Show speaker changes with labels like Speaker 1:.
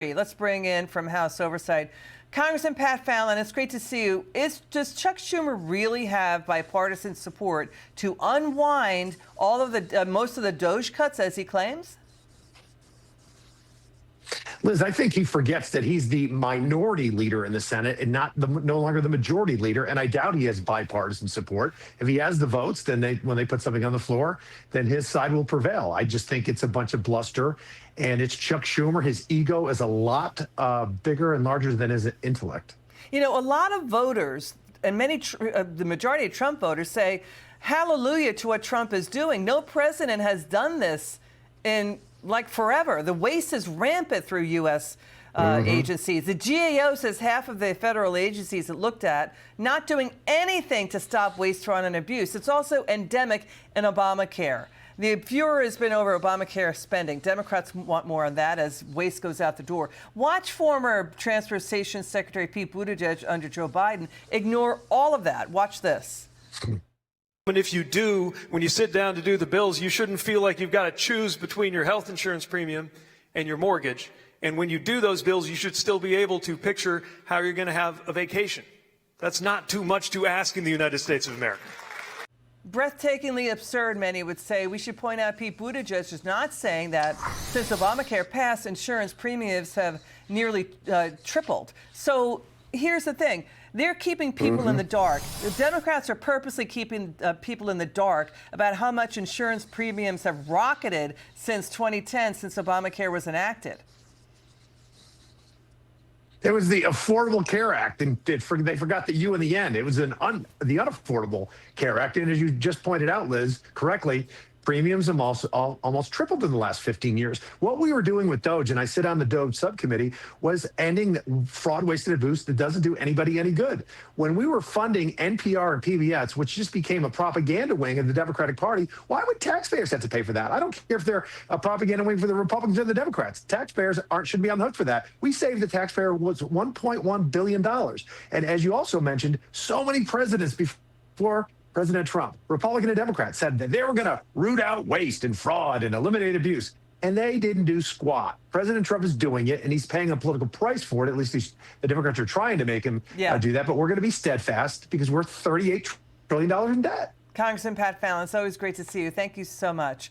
Speaker 1: Let's bring in from House Oversight, Congressman Pat Fallon. It's great to see you. Does Chuck Schumer really have bipartisan support to unwind all of the most of the DOGE cuts, as he claims?
Speaker 2: Liz, I think he forgets that he's the minority leader in the Senate and no longer the majority leader. And I doubt he has bipartisan support. If he has the votes, then when they put something on the floor, then his side will prevail. I just think it's a bunch of bluster. And it's Chuck Schumer. His ego is a lot bigger and larger than his intellect.
Speaker 1: You know, a lot of voters and the majority of Trump voters say, hallelujah to what Trump is doing. No president has done this in like forever. The waste is rampant through U.S. Agencies. The GAO says half of the federal agencies it looked at not doing anything to stop waste, fraud, and abuse. It's also endemic in Obamacare. The furor has been over Obamacare spending. Democrats want more on that as waste goes out the door. Watch former Transportation Secretary Pete Buttigieg under Joe Biden ignore all of that. Watch this.
Speaker 3: And if you do, when you sit down to do the bills, you shouldn't feel like you've got to choose between your health insurance premium and your mortgage. And when you do those bills, you should still be able to picture how you're going to have a vacation. That's not too much to ask in the United States of America.
Speaker 1: Breathtakingly absurd, many would say. We should point out Pete Buttigieg is not saying that since Obamacare passed, insurance premiums have nearly tripled. So here's the thing. They're keeping people in the dark. The Democrats are purposely keeping people in the dark about how much insurance premiums have rocketed since 2010, since Obamacare was enacted.
Speaker 2: It was the Affordable Care Act, and they forgot the U in the end. It was the Unaffordable Care Act, and as you just pointed out, Liz, correctly, premiums have almost tripled in the last 15 years. What we were doing with DOGE, and I sit on the DOGE subcommittee, was ending fraud, waste, and abuse that doesn't do anybody any good. When we were funding NPR and PBS, which just became a propaganda wing of the Democratic Party, why would taxpayers have to pay for that? I don't care if they're a propaganda wing for the Republicans or the Democrats. Taxpayers shouldn't be on the hook for that. We saved the taxpayer was $1.1 billion. And as you also mentioned, so many presidents before President Trump, Republican and Democrat, said that they were going to root out waste and fraud and eliminate abuse. And they didn't do squat. President Trump is doing it, and he's paying a political price for it. At least the Democrats are trying to make him do that. But we're going to be steadfast because we're $38 trillion in debt.
Speaker 1: Congressman Pat Fallon, it's always great to see you. Thank you so much.